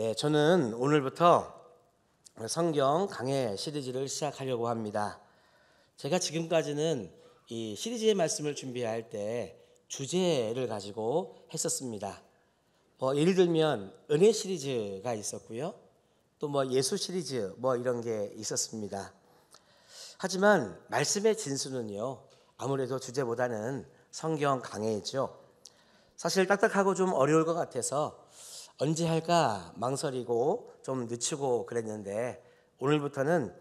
네, 저는 오늘부터 성경 강해 시리즈를 시작하려고 합니다. 제가 지금까지는 이 시리즈의 말씀을 준비할 때 주제를 가지고 했었습니다. 예를 들면 은혜 시리즈가 있었고요. 또 예수 시리즈 이런 게 있었습니다. 하지만 말씀의 진수는요, 아무래도 주제보다는 성경 강해죠. 사실 딱딱하고 좀 어려울 것 같아서 언제 할까 망설이고 좀 늦추고 그랬는데, 오늘부터는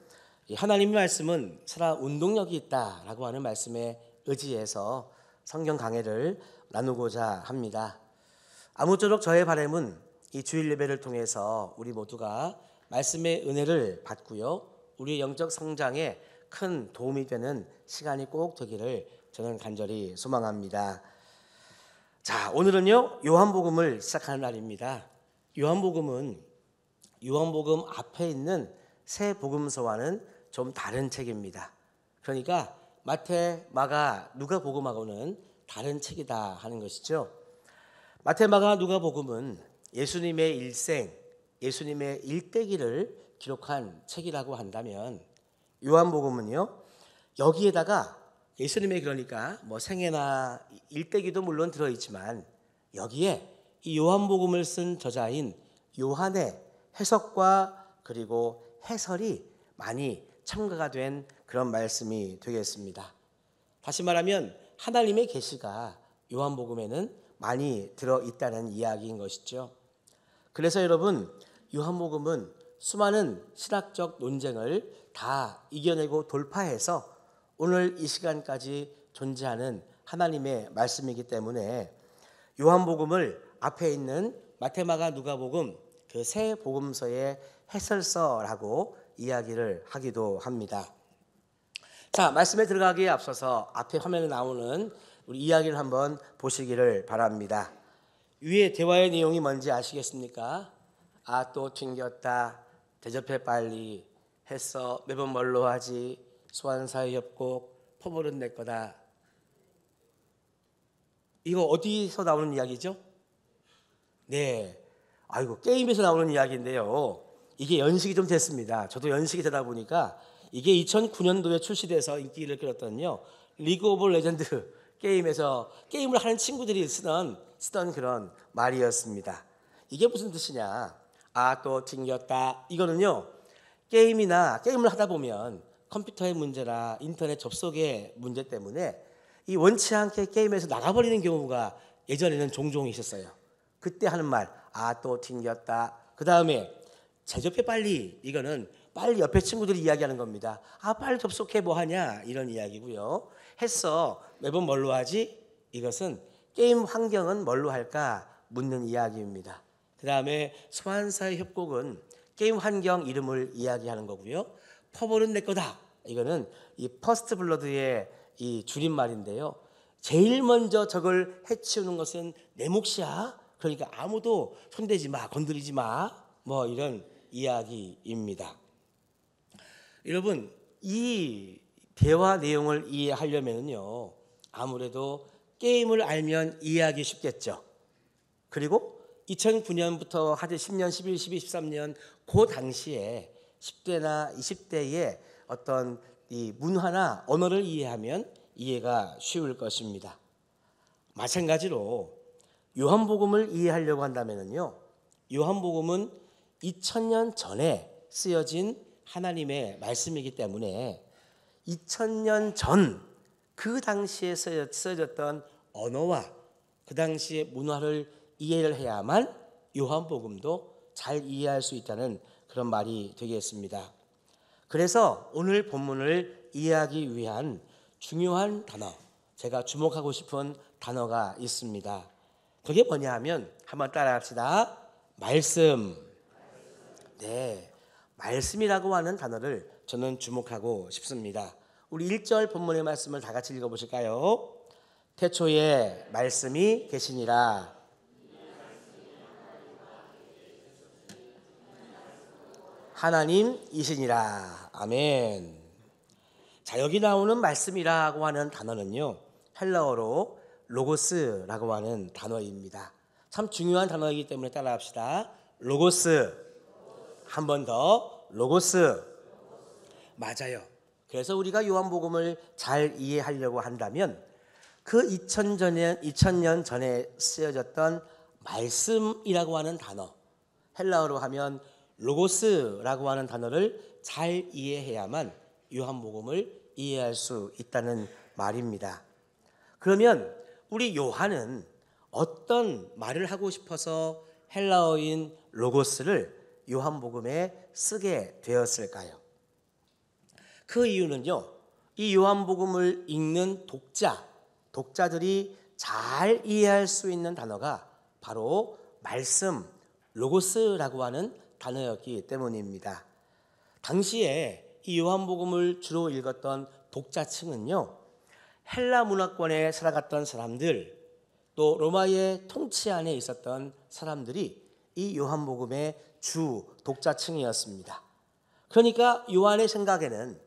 하나님의 말씀은 살아 운동력이 있다라고 하는 말씀에 의지해서 성경 강해를 나누고자 합니다. 아무쪼록 저의 바람은 이 주일 예배를 통해서 우리 모두가 말씀의 은혜를 받고요, 우리의 영적 성장에 큰 도움이 되는 시간이 꼭 되기를 저는 간절히 소망합니다. 자, 오늘은요 요한복음을 시작하는 날입니다. 요한복음은 요한복음 앞에 있는 세 복음서와는 좀 다른 책입니다. 그러니까 마태, 마가, 누가복음하고는 다른 책이다 하는 것이죠. 마태, 마가, 누가복음은 예수님의 일생, 예수님의 일대기를 기록한 책이라고 한다면, 요한복음은요 여기에다가 예수님의 그러니까 생애나 일대기도 물론 들어있지만, 여기에 이 요한복음을 쓴 저자인 요한의 해석과 그리고 해설이 많이 첨가가 된 그런 말씀이 되겠습니다. 다시 말하면 하나님의 계시가 요한복음에는 많이 들어있다는 이야기인 것이죠. 그래서 여러분, 요한복음은 수많은 신학적 논쟁을 다 이겨내고 돌파해서 오늘 이 시간까지 존재하는 하나님의 말씀이기 때문에 요한복음을 앞에 있는 마태, 마가, 누가복음 그 세 복음서의 해설서라고 이야기를 하기도 합니다. 자, 말씀에 들어가기에 앞서서 앞에 화면에 나오는 우리 이야기를 한번 보시기를 바랍니다. 위에 대화의 내용이 뭔지 아시겠습니까? 아, 또 튕겼다, 대접해 빨리, 했어, 매번 뭘로 하지, 소환사의 협곡, 포볼은 내 거다. 이거 어디서 나오는 이야기죠? 네, 게임에서 나오는 이야기인데요. 이게 연식이 좀 됐습니다. 저도 연식이 되다 보니까 이게 2009년도에 출시돼서 인기를 끌었거든요. 리그 오브 레전드 게임에서 게임을 하는 친구들이 쓰던 그런 말이었습니다. 이게 무슨 뜻이냐? 아, 또 튕겼다. 이거는요, 게임을 하다 보면 컴퓨터의 문제나 인터넷 접속의 문제 때문에 이 원치 않게 게임에서 나가버리는 경우가 예전에는 종종 있었어요. 그때 하는 말, 아, 또 튕겼다. 그 다음에 제접해 빨리, 이거는 빨리 옆에 친구들이 이야기하는 겁니다. 아, 빨리 접속해 뭐하냐, 이런 이야기고요. 했어, 매번 뭘로 하지? 이것은 게임 환경은 뭘로 할까 묻는 이야기입니다. 그 다음에 소환사의 협곡은 게임 환경 이름을 이야기하는 거고요. 퍼볼은 내 거다. 이거는 이 퍼스트 블러드의 이 줄임말인데요. 제일 먼저 적을 해치우는 것은 내 몫이야. 그러니까 아무도 손대지 마, 건드리지 마. 이런 이야기입니다. 여러분, 이 대화 내용을 이해하려면요, 아무래도 게임을 알면 이해하기 쉽겠죠. 그리고 2009년부터 하여튼 10년, 11, 12, 13년 그 당시에 10대나 20대의 어떤 이 문화나 언어를 이해하면 이해가 쉬울 것입니다. 마찬가지로 요한복음을 이해하려고 한다면요, 요한복음은 2000년 전에 쓰여진 하나님의 말씀이기 때문에 2000년 전 그 당시에 쓰여졌던 언어와 그 당시의 문화를 이해를 해야만 요한복음도 잘 이해할 수 있다는 그런 말이 되겠습니다. 그래서 오늘 본문을 이해하기 위한 중요한 단어, 제가 주목하고 싶은 단어가 있습니다. 그게 뭐냐 하면 한번 따라합시다. 말씀. 네, 말씀이라고 하는 단어를 저는 주목하고 싶습니다. 우리 1절 본문의 말씀을 다 같이 읽어보실까요? 태초에 말씀이 계시니라. 하나님이시니라. 아멘. 자, 여기 나오는 말씀이라고 하는 단어는요, 헬라어로 로고스라고 하는 단어입니다. 참 중요한 단어이기 때문에 따라합시다. 로고스. 한 번 더 로고스. 맞아요. 그래서 우리가 요한복음을 잘 이해하려고 한다면 그 2000년 전에 쓰여졌던 말씀이라고 하는 단어, 헬라어로 하면 로고스라고 하는 단어를 잘 이해해야만 요한복음을 이해할 수 있다는 말입니다. 그러면 우리 요한은 어떤 말을 하고 싶어서 헬라어인 로고스를 요한복음에 쓰게 되었을까요? 그 이유는요, 이 요한복음을 읽는 독자들이 잘 이해할 수 있는 단어가 바로 말씀, 로고스라고 하는 단어였기 때문입니다. 당시에 이 요한복음을 주로 읽었던 독자층은요, 헬라 문화권에 살아갔던 사람들, 또 로마의 통치 안에 있었던 사람들이 이 요한복음의 주 독자층이었습니다. 그러니까 요한의 생각에는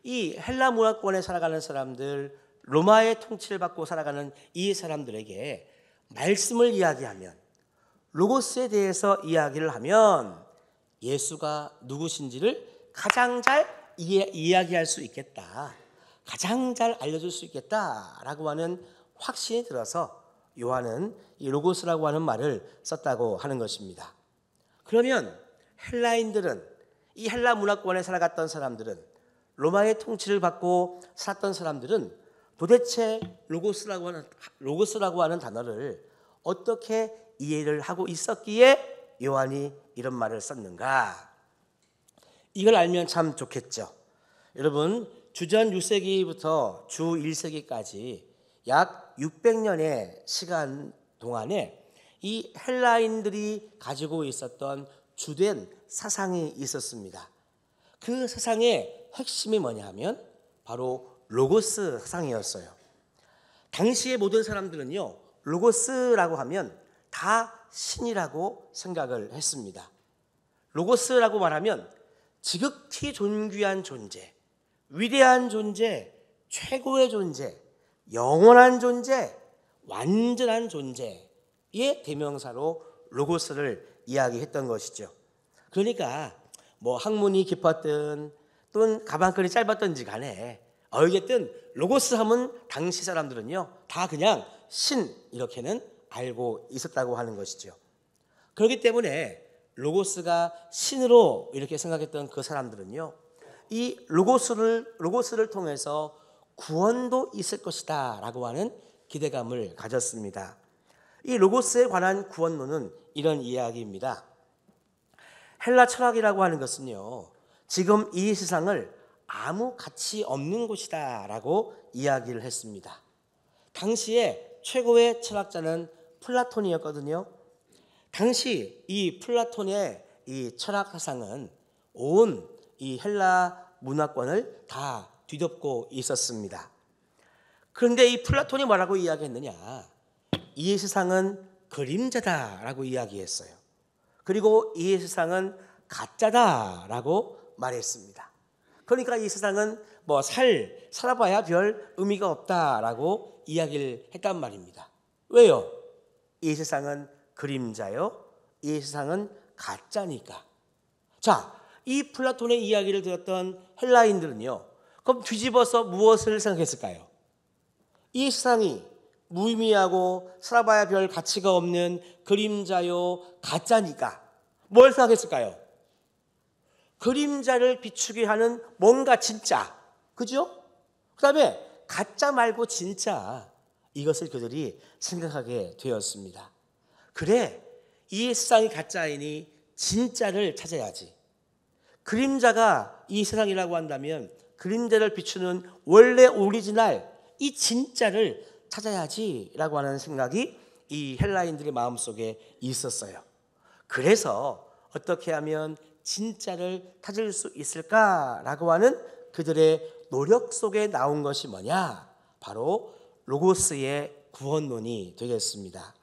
이 헬라 문화권에 살아가는 사람들, 로마의 통치를 받고 살아가는 이 사람들에게 말씀을 이야기하면, 로고스에 대해서 이야기를 하면 예수가 누구신지를 가장 잘 이야기할 수 있겠다, 가장 잘 알려줄 수 있겠다라고 하는 확신이 들어서 요한은 이 로고스라고 하는 말을 썼다고 하는 것입니다. 그러면 헬라인들은, 이 헬라 문화권에 살아갔던 사람들은, 로마의 통치를 받고 살았던 사람들은 도대체 로고스라고 하는 단어를 어떻게 이해를 하고 있었기에 요한이 이런 말을 썼는가? 이걸 알면 참 좋겠죠. 여러분, 주전 6세기부터 주 1세기까지 약 600년의 시간 동안에 이 헬라인들이 가지고 있었던 주된 사상이 있었습니다. 그 사상의 핵심이 뭐냐 하면 바로 로고스 사상이었어요. 당시의 모든 사람들은요, 로고스라고 하면 다 신이라고 생각을 했습니다. 로고스라고 말하면 지극히 존귀한 존재, 위대한 존재, 최고의 존재, 영원한 존재, 완전한 존재의 대명사로 로고스를 이야기했던 것이죠. 그러니까 뭐 학문이 깊었든 또는 가방끈이 짧았든지 간에 어쨌든 로고스 하면 당시 사람들은요 다 그냥 신 이렇게는 알고 있었다고 하는 것이죠. 그렇기 때문에 로고스가 신으로 이렇게 생각했던 그 사람들은요, 이 로고스를 통해서 구원도 있을 것이다 라고 하는 기대감을 가졌습니다. 이 로고스에 관한 구원론은 이런 이야기입니다. 헬라 철학이라고 하는 것은요, 지금 이 세상을 아무 가치 없는 곳이다 라고 이야기를 했습니다. 당시에 최고의 철학자는 플라톤이었거든요. 당시 이 플라톤의 이 철학 사상은 온 이 헬라 문화권을 다 뒤덮고 있었습니다. 그런데 이 플라톤이 뭐라고 이야기했느냐? 이 세상은 그림자다라고 이야기했어요. 그리고 이 세상은 가짜다라고 말했습니다. 그러니까 이 세상은 뭐 살아봐야 별 의미가 없다라고 이야기를 했단 말입니다. 왜요? 이 세상은 그림자요, 이 세상은 가짜니까. 자, 이 플라톤의 이야기를 들었던 헬라인들은요, 그럼 뒤집어서 무엇을 생각했을까요? 이 세상이 무의미하고 살아봐야 별 가치가 없는 그림자요, 가짜니까 뭘 생각했을까요? 그림자를 비추게 하는 뭔가 진짜, 그죠? 그 다음에 가짜 말고 진짜, 이것을 그들이 생각하게 되었습니다. 그래, 이 세상이 가짜이니 진짜를 찾아야지. 그림자가 이 세상이라고 한다면 그림자를 비추는 원래 오리지널 이 진짜를 찾아야지라고 하는 생각이 이 헬라인들의 마음속에 있었어요. 그래서 어떻게 하면 진짜를 찾을 수 있을까라고 하는 그들의 노력 속에 나온 것이 뭐냐? 바로 로고스의 구원론이 되겠습니다.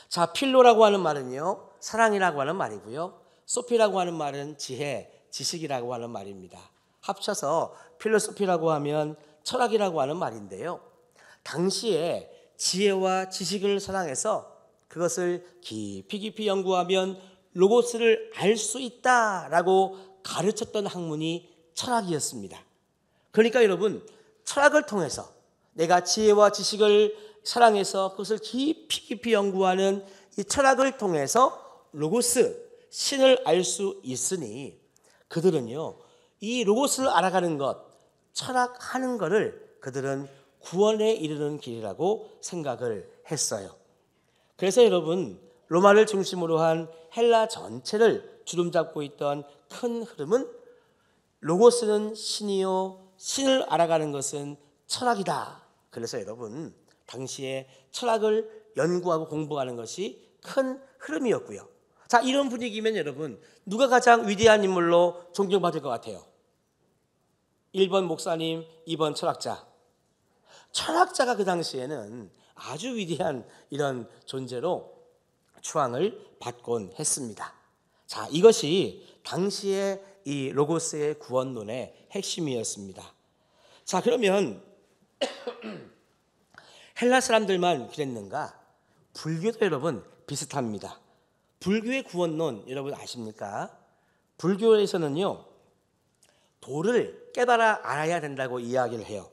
자, 필로라고 하는 말은요, 사랑이라고 하는 말이고요. 소피라고 하는 말은 지혜, 지식이라고 하는 말입니다. 합쳐서 필로소피라고 하면 철학이라고 하는 말인데요. 당시에 지혜와 지식을 사랑해서 그것을 깊이 연구하면 로고스를 알 수 있다라고 가르쳤던 학문이 철학이었습니다. 그러니까 여러분, 철학을 통해서 내가 지혜와 지식을 사랑해서 그것을 깊이 연구하는 이 철학을 통해서 로고스, 신을 알 수 있으니 그들은요, 이 로고스를 알아가는 것, 철학하는 것을 그들은 구원에 이르는 길이라고 생각을 했어요. 그래서 여러분, 로마를 중심으로 한 헬라 전체를 주름잡고 있던 큰 흐름은 로고스는 신이요, 신을 알아가는 것은 철학이다. 그래서 여러분, 당시에 철학을 연구하고 공부하는 것이 큰 흐름이었고요. 자, 이런 분위기면 여러분, 누가 가장 위대한 인물로 존경받을 것 같아요? 1번 목사님, 2번 철학자. 철학자가 그 당시에는 아주 위대한 이런 존재로 추앙을 받곤 했습니다. 자, 이것이 당시의 이 로고스의 구원론의 핵심이었습니다. 자, 그러면 헬라 사람들만 그랬는가? 불교도 여러분 비슷합니다. 불교의 구원론 여러분 아십니까? 불교에서는요, 도를 깨달아 알아야 된다고 이야기를 해요.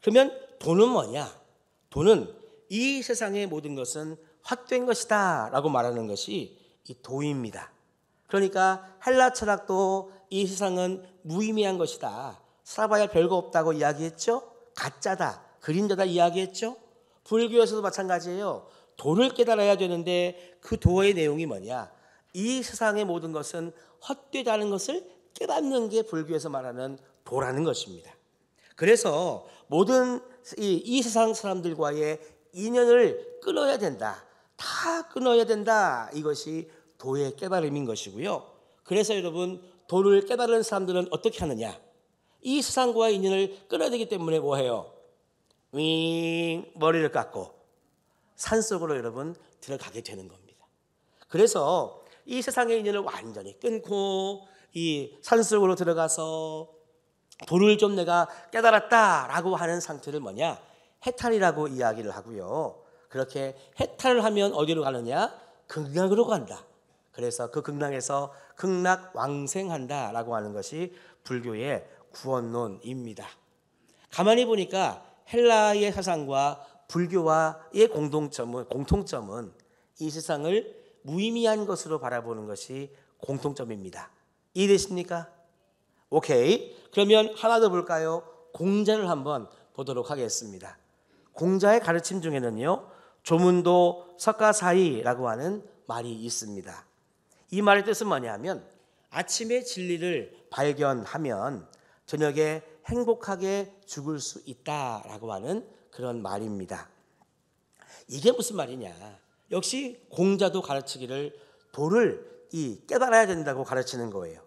그러면 도는 뭐냐? 도는 이 세상의 모든 것은 헛된 것이다 라고 말하는 것이 이 도입니다. 그러니까 헬라 철학도 이 세상은 무의미한 것이다, 살아봐야 별거 없다고 이야기했죠. 가짜다, 그림자다 이야기했죠. 불교에서도 마찬가지예요. 도를 깨달아야 되는데 그 도의 내용이 뭐냐? 이 세상의 모든 것은 헛되다는 것을 깨닫는 게 불교에서 말하는 도라는 것입니다. 그래서 모든 이 세상 사람들과의 인연을 끊어야 된다, 다 끊어야 된다, 이것이 도의 깨달음인 것이고요. 그래서 여러분, 도를 깨달은 사람들은 어떻게 하느냐? 이 세상과의 인연을 끊어야 되기 때문에 뭐해요? 머리를 깎고 산속으로 여러분 들어가게 되는 겁니다. 그래서 이 세상의 인연을 완전히 끊고 이 산속으로 들어가서 도를 좀 내가 깨달았다라고 하는 상태를 뭐냐? 해탈이라고 이야기를 하고요. 그렇게 해탈을 하면 어디로 가느냐? 극락으로 간다. 그래서 그 극락에서 극락왕생한다라고 하는 것이 불교의 구원론입니다. 가만히 보니까 헬라의 사상과 불교와의 공통점은 이 세상을 무의미한 것으로 바라보는 것이 공통점입니다. 이해되십니까? 오케이. 그러면 하나 더 볼까요? 공자를 한번 보도록 하겠습니다. 공자의 가르침 중에는요, 조문도 석가사의라고 하는 말이 있습니다. 이 말의 뜻은 뭐냐면, 아침에 진리를 발견하면 저녁에 행복하게 죽을 수 있다라고 하는 그런 말입니다. 이게 무슨 말이냐? 역시 공자도 가르치기를 도를 깨달아야 된다고 가르치는 거예요.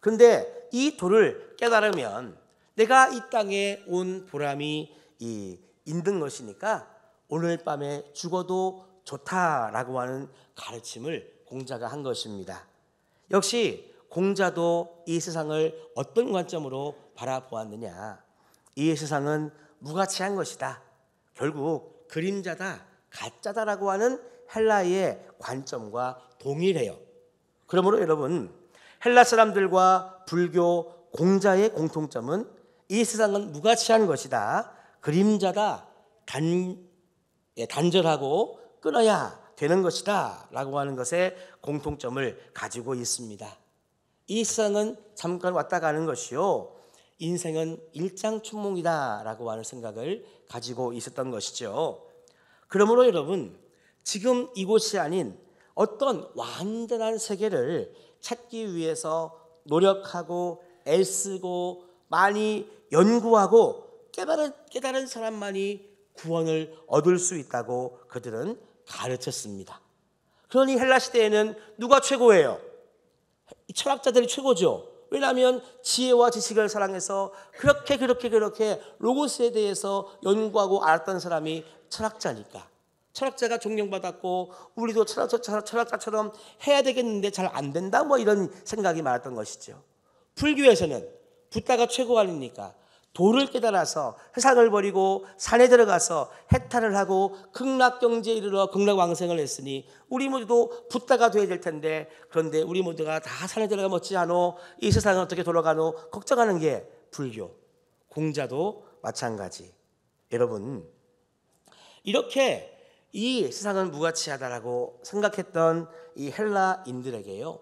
그런데 이 도를 깨달으면 내가 이 땅에 온 보람이 있는 것이니까 오늘 밤에 죽어도 좋다라고 하는 가르침을 공자가 한 것입니다. 역시 공자도 이 세상을 어떤 관점으로 바라보았느냐? 이 세상은 무가치한 것이다, 결국 그림자다, 가짜다라고 하는 헬라의 관점과 동일해요. 그러므로 여러분, 헬라 사람들과 불교 공자의 공통점은 이 세상은 무가치한 것이다, 그림자다, 단절하고 끊어야 되는 것이다 라고 하는 것에 공통점을 가지고 있습니다. 이 세상은 잠깐 왔다 가는 것이요, 인생은 일장춘몽이다 라고 하는 생각을 가지고 있었던 것이죠. 그러므로 여러분, 지금 이곳이 아닌 어떤 완전한 세계를 찾기 위해서 노력하고 애쓰고 많이 연구하고 깨달은 사람만이 구원을 얻을 수 있다고 그들은 가르쳤습니다. 그러니 헬라 시대에는 누가 최고예요? 철학자들이 최고죠. 왜냐하면 지혜와 지식을 사랑해서 그렇게 로고스에 대해서 연구하고 알았던 사람이 철학자니까. 철학자가 존경받았고 우리도 철학자처럼 해야 되겠는데 잘 안 된다, 뭐 이런 생각이 많았던 것이죠. 불교에서는 붓다가 최고 아닙니까? 도를 깨달아서 세상을 버리고 산에 들어가서 해탈을 하고 극락경지에 이르러 극락왕생을 했으니 우리 모두도 붓다가 돼야 될 텐데, 그런데 우리 모두가 다 산에 들어가면 어찌하노, 이 세상은 어떻게 돌아가노 걱정하는 게 불교. 공자도 마찬가지. 여러분, 이렇게 이 세상은 무가치하다라고 생각했던 이 헬라인들에게요,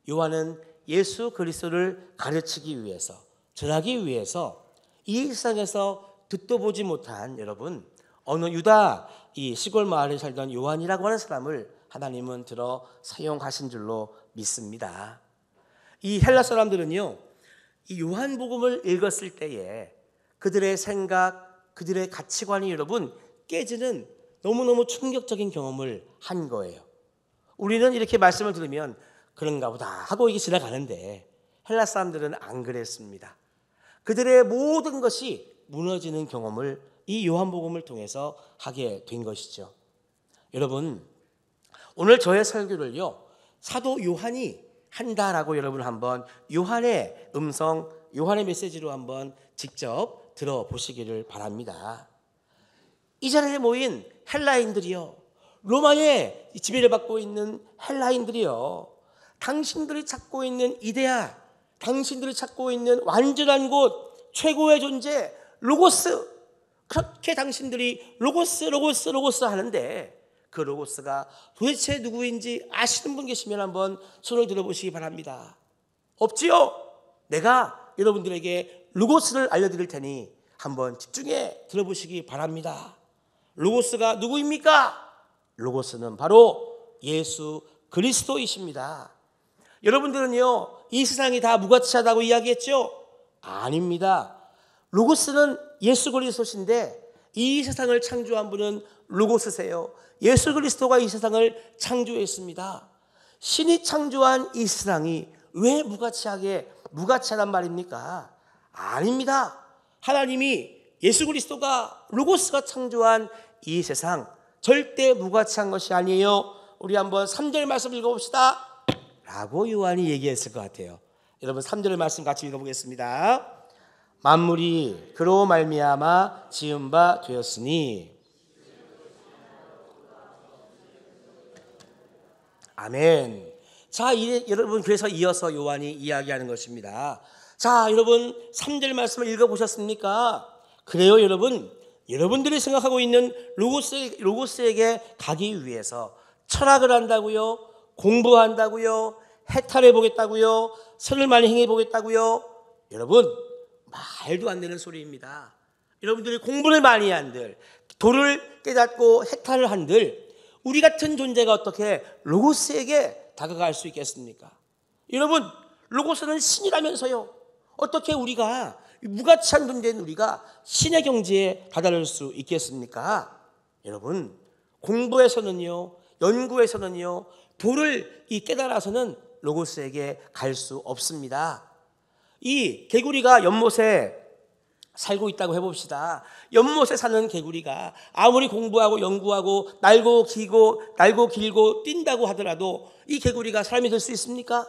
요한은 예수 그리스도를 가르치기 위해서, 전하기 위해서 이 세상에서 듣도 보지 못한 여러분, 어느 유다 이 시골 마을에 살던 요한이라고 하는 사람을 하나님은 들어 사용하신 줄로 믿습니다. 이 헬라 사람들은요, 이 요한복음을 읽었을 때에 그들의 생각, 그들의 가치관이 여러분 깨지는 너무너무 충격적인 경험을 한 거예요. 우리는 이렇게 말씀을 들으면 그런가 보다 하고 이게 지나가는데, 헬라 사람들은 안 그랬습니다. 그들의 모든 것이 무너지는 경험을 이 요한복음을 통해서 하게 된 것이죠. 여러분, 오늘 저의 설교를요, 사도 요한이 한다라고 여러분 한번 요한의 음성, 요한의 메시지로 한번 직접 들어보시기를 바랍니다. 이 자리에 모인 헬라인들이요, 로마의 지배를 받고 있는 헬라인들이요, 당신들이 찾고 있는 이데아, 당신들이 찾고 있는 완전한 곳, 최고의 존재 로고스, 그렇게 당신들이 로고스 하는데, 그 로고스가 도대체 누구인지 아시는 분 계시면 한번 손을 들어보시기 바랍니다. 없지요? 내가 여러분들에게 로고스를 알려드릴 테니 한번 집중해 들어보시기 바랍니다. 로고스가 누구입니까? 로고스는 바로 예수 그리스도이십니다. 여러분들은요, 이 세상이 다 무가치하다고 이야기했죠? 아닙니다. 로고스는 예수 그리스도신데 이 세상을 창조한 분은 로고스세요. 예수 그리스도가 이 세상을 창조했습니다. 신이 창조한 이 세상이 왜 무가치하단 말입니까? 아닙니다. 하나님이 예수 그리스도가 로고스가 창조한 이 세상 절대 무가치한 것이 아니에요. 우리 한번 3절 말씀 읽어봅시다 라고 요한이 얘기했을 것 같아요. 여러분 3절 말씀 같이 읽어보겠습니다. 만물이 그로 말미암아 지은 바 되었으니. 아멘. 자, 여러분, 그래서 이어서 요한이 이야기하는 것입니다. 자, 여러분 3절 말씀을 읽어보셨습니까? 그래요, 여러분. 여러분들이 생각하고 있는 로고스에게 가기 위해서 철학을 한다고요? 공부한다고요? 해탈해 보겠다고요? 선을 많이 행해 보겠다고요? 여러분, 말도 안 되는 소리입니다. 여러분들이 공부를 많이 한들, 도를 깨닫고 해탈을 한들, 우리 같은 존재가 어떻게 로고스에게 다가갈 수 있겠습니까? 여러분, 로고스는 신이라면서요. 어떻게 우리가 무가치한 존재인 우리가 신의 경지에 다다를 수 있겠습니까? 여러분, 공부에서는요, 연구에서는요, 도를 깨달아서는 로고스에게 갈 수 없습니다. 이 개구리가 연못에 살고 있다고 해봅시다. 연못에 사는 개구리가 아무리 공부하고 연구하고 날고 길고 뛴다고 하더라도 이 개구리가 사람이 될 수 있습니까?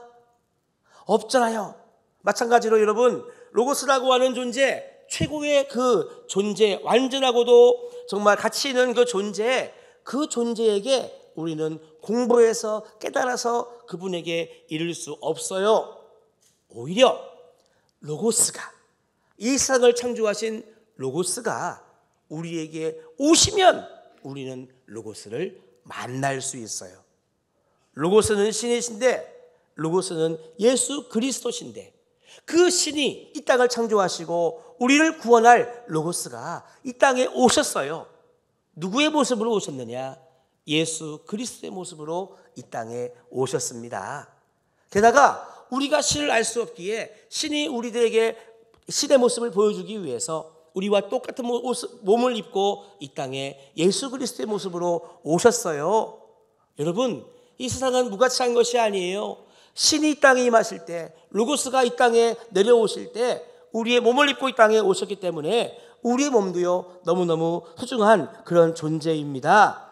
없잖아요. 마찬가지로 여러분, 로고스라고 하는 존재, 최고의 그 존재, 완전하고도 정말 가치 있는 그 존재에게 우리는 공부해서 깨달아서 그분에게 이를 수 없어요. 오히려 로고스가, 이 세상을 창조하신 로고스가 우리에게 오시면 우리는 로고스를 만날 수 있어요. 로고스는 신이신데, 로고스는 예수 그리스도신데, 그 신이 이 땅을 창조하시고 우리를 구원할 로고스가 이 땅에 오셨어요. 누구의 모습으로 오셨느냐? 예수 그리스도의 모습으로 이 땅에 오셨습니다. 게다가 우리가 신을 알 수 없기에 신이 우리들에게 신의 모습을 보여주기 위해서 우리와 똑같은 몸을 입고 이 땅에 예수 그리스도의 모습으로 오셨어요. 여러분, 이 세상은 무가치한 것이 아니에요. 신이 이 땅에 임하실 때, 로고스가 이 땅에 내려오실 때 우리의 몸을 입고 이 땅에 오셨기 때문에 우리의 몸도요, 너무너무 소중한 그런 존재입니다.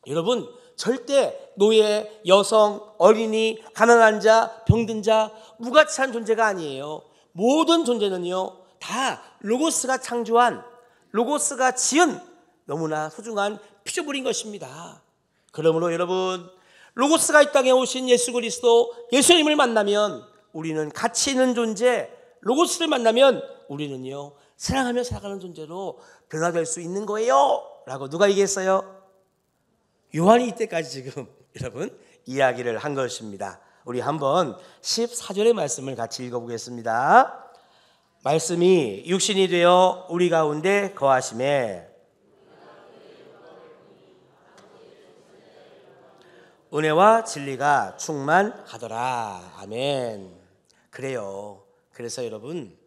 여러분, 절대 노예, 여성, 어린이, 가난한 자, 병든 자, 무가치한 존재가 아니에요. 모든 존재는요, 다 로고스가 창조한, 로고스가 지은 너무나 소중한 피조물인 것입니다. 그러므로 여러분, 로고스가 이 땅에 오신 예수 그리스도, 예수님을 만나면 우리는 가치 있는 존재, 로고스를 만나면 우리는요 사랑하며 살아가는 존재로 변화될 수 있는 거예요 라고 누가 얘기했어요? 요한이 이때까지 지금 여러분 이야기를 한 것입니다. 우리 한번 14절의 말씀을 같이 읽어보겠습니다. 말씀이 육신이 되어 우리 가운데 거하심에 은혜와 진리가 충만하더라. 아멘. 그래요. 그래서 여러분,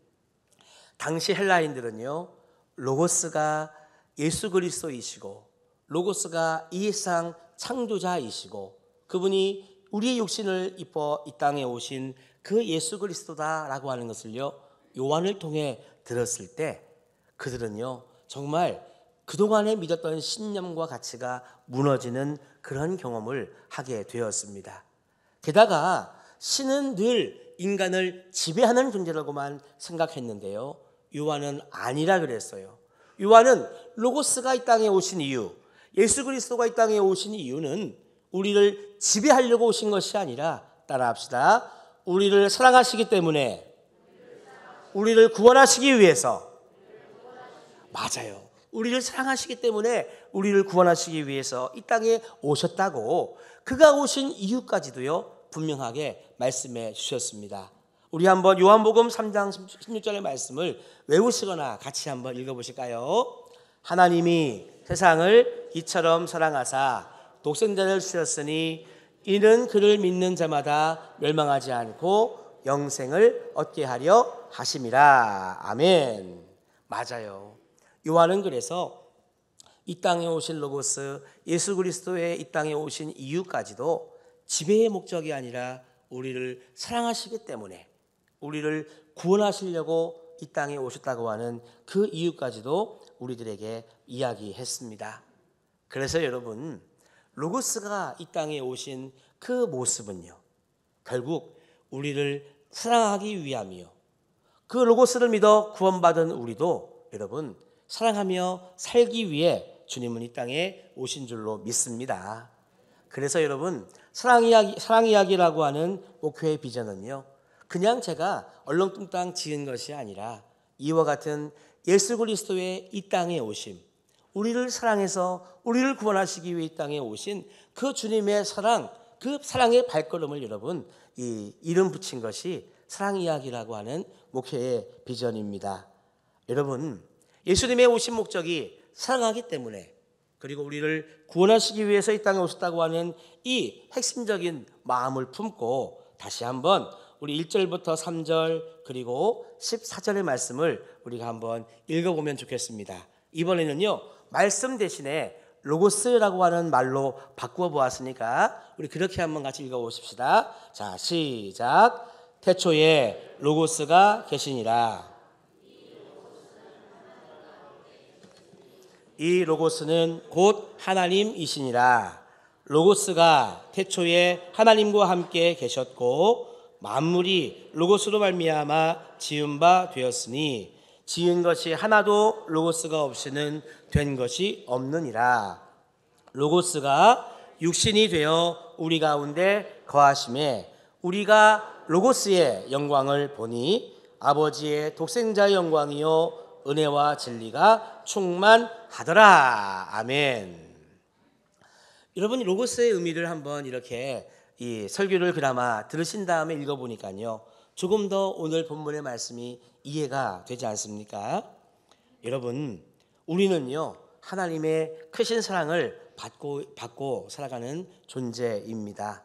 당시 헬라인들은요 로고스가 예수 그리스도이시고, 로고스가 이 세상 창조자이시고, 그분이 우리의 육신을 입어 이 땅에 오신 그 예수 그리스도다라고 하는 것을요 요한을 통해 들었을 때 그들은요 정말 그동안에 믿었던 신념과 가치가 무너지는 그런 경험을 하게 되었습니다. 게다가 신은 늘 인간을 지배하는 존재라고만 생각했는데요, 요한은 아니라 그랬어요. 요한은 로고스가 이 땅에 오신 이유, 예수 그리스도가 이 땅에 오신 이유는 우리를 지배하려고 오신 것이 아니라, 따라합시다, 우리를 사랑하시기 때문에, 우리를 구원하시기 위해서, 맞아요, 우리를 사랑하시기 때문에 우리를 구원하시기 위해서 이 땅에 오셨다고, 그가 오신 이유까지도요 분명하게 말씀해 주셨습니다. 우리 한번 요한복음 3장 16절의 말씀을 외우시거나 같이 한번 읽어보실까요? 하나님이 세상을 이처럼 사랑하사 독생자를 주셨으니 이는 그를 믿는 자마다 멸망하지 않고 영생을 얻게 하려 하심이라. 아멘. 맞아요. 요한은 그래서 이 땅에 오신 로고스, 예수 그리스도의 이 땅에 오신 이유까지도 지배의 목적이 아니라 우리를 사랑하시기 때문에, 우리를 구원하시려고 이 땅에 오셨다고 하는 그 이유까지도 우리들에게 이야기했습니다. 그래서 여러분, 로고스가 이 땅에 오신 그 모습은요 결국 우리를 사랑하기 위함이요, 그 로고스를 믿어 구원받은 우리도 여러분 사랑하며 살기 위해 주님은 이 땅에 오신 줄로 믿습니다. 그래서 여러분, 사랑 이야기라고 하는 목회의 비전은요 그냥 제가 얼렁뚱땅 지은 것이 아니라 이와 같은 예수 그리스도의 이 땅에 오심, 우리를 사랑해서 우리를 구원하시기 위해 이 땅에 오신 그 주님의 사랑, 그 사랑의 발걸음을 여러분 이름 붙인 것이 사랑 이야기라고 하는 목회의 비전입니다. 여러분, 예수님의 오신 목적이 사랑하기 때문에, 그리고 우리를 구원하시기 위해서 이 땅에 오셨다고 하는 이 핵심적인 마음을 품고 다시 한번 우리 1절부터 3절 그리고 14절의 말씀을 우리가 한번 읽어보면 좋겠습니다. 이번에는요 말씀 대신에 로고스라고 하는 말로 바꾸어 보았으니까 우리 그렇게 한번 같이 읽어보십시다. 자, 시작. 태초에 로고스가 계시니라. 이 로고스는 곧 하나님이시니라. 로고스가 태초에 하나님과 함께 계셨고 만물이 로고스로 말미암아 지은 바 되었으니 지은 것이 하나도 로고스가 없이는 된 것이 없느니라. 로고스가 육신이 되어 우리 가운데 거하심에 우리가 로고스의 영광을 보니 아버지의 독생자의 영광이요 은혜와 진리가 충만하더라. 아멘. 여러분, 로고스의 의미를 한번 이렇게 이 설교를 그나마 들으신 다음에 읽어보니까요 조금 더 오늘 본문의 말씀이 이해가 되지 않습니까? 여러분, 우리는요 하나님의 크신 사랑을 받고 살아가는 존재입니다.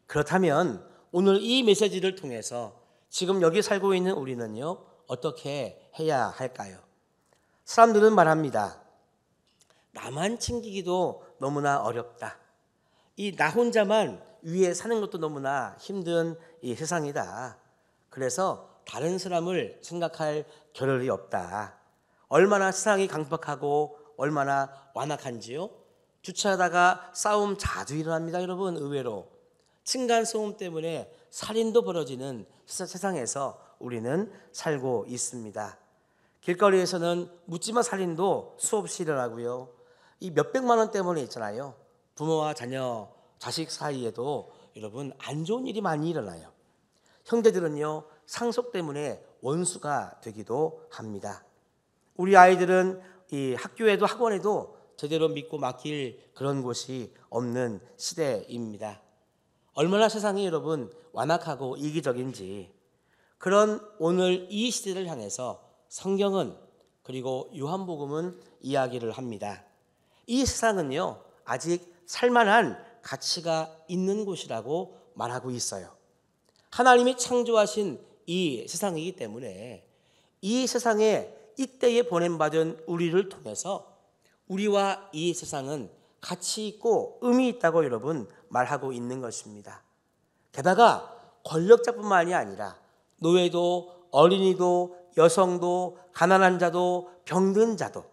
그렇다면 오늘 이 메시지를 통해서 지금 여기 살고 있는 우리는요 어떻게 해야 할까요? 사람들은 말합니다. 나만 챙기기도 너무나 어렵다. 이 나 혼자만 위에 사는 것도 너무나 힘든 이 세상이다. 그래서 다른 사람을 생각할 겨를이 없다. 얼마나 세상이 강박하고 얼마나 완악한지요. 주차하다가 싸움 자주 일어납니다. 여러분, 의외로 층간소음 때문에 살인도 벌어지는 세상에서 우리는 살고 있습니다. 길거리에서는 묻지마 살인도 수없이 일어나고요. 이 몇백만 원 때문에 있잖아요. 부모와 자녀, 자식 사이에도 여러분 안 좋은 일이 많이 일어나요. 형제들은요, 상속 때문에 원수가 되기도 합니다. 우리 아이들은 이 학교에도 학원에도 제대로 믿고 맡길 그런 곳이 없는 시대입니다. 얼마나 세상이 여러분 완악하고 이기적인지, 그런 오늘 이 시대를 향해서 성경은, 그리고 요한복음은 이야기를 합니다. 이 세상은요, 아직 살만한 가치가 있는 곳이라고 말하고 있어요. 하나님이 창조하신 이 세상이기 때문에 이 세상에 이때에 보냄받은 우리를 통해서 우리와 이 세상은 가치 있고 의미 있다고 여러분 말하고 있는 것입니다. 게다가 권력자뿐만이 아니라 노예도, 어린이도, 여성도, 가난한 자도, 병든 자도,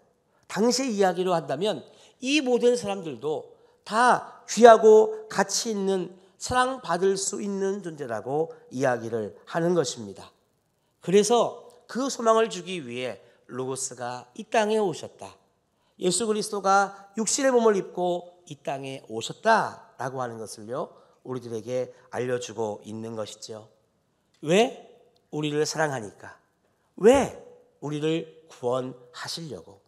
당시의 이야기로 한다면 이 모든 사람들도 다 귀하고 가치 있는, 사랑받을 수 있는 존재라고 이야기를 하는 것입니다. 그래서 그 소망을 주기 위해 로고스가 이 땅에 오셨다. 예수 그리스도가 육신의 몸을 입고 이 땅에 오셨다라고 하는 것을요, 우리들에게 알려주고 있는 것이죠. 왜? 우리를 사랑하니까. 왜? 우리를 구원하시려고.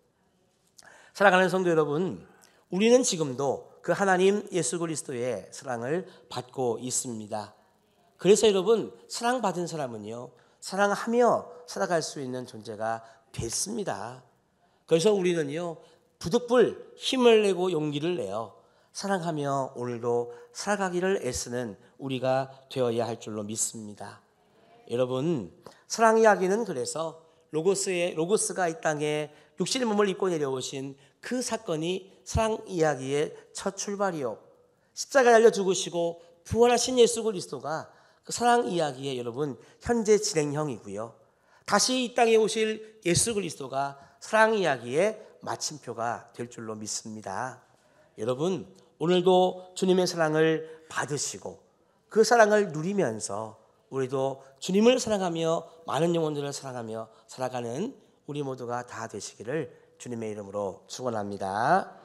사랑하는 성도 여러분, 우리는 지금도 그 하나님 예수 그리스도의 사랑을 받고 있습니다. 그래서 여러분, 사랑받은 사람은요, 사랑하며 살아갈 수 있는 존재가 됐습니다. 그래서 우리는요, 부득불 힘을 내고 용기를 내어 사랑하며 오늘도 살아가기를 애쓰는 우리가 되어야 할 줄로 믿습니다. 여러분, 사랑 이야기는 그래서 로고스가 이 땅에 육신의 몸을 입고 내려오신 그 사건이 사랑 이야기의 첫 출발이요, 십자가에 달려 죽으시고 부활하신 예수 그리스도가 그 사랑 이야기의 여러분 현재 진행형이고요, 다시 이 땅에 오실 예수 그리스도가 사랑 이야기의 마침표가 될 줄로 믿습니다. 여러분, 오늘도 주님의 사랑을 받으시고 그 사랑을 누리면서 우리도 주님을 사랑하며 많은 영혼들을 사랑하며 살아가는 우리 모두가 다 되시기를 주님의 이름으로 축원합니다.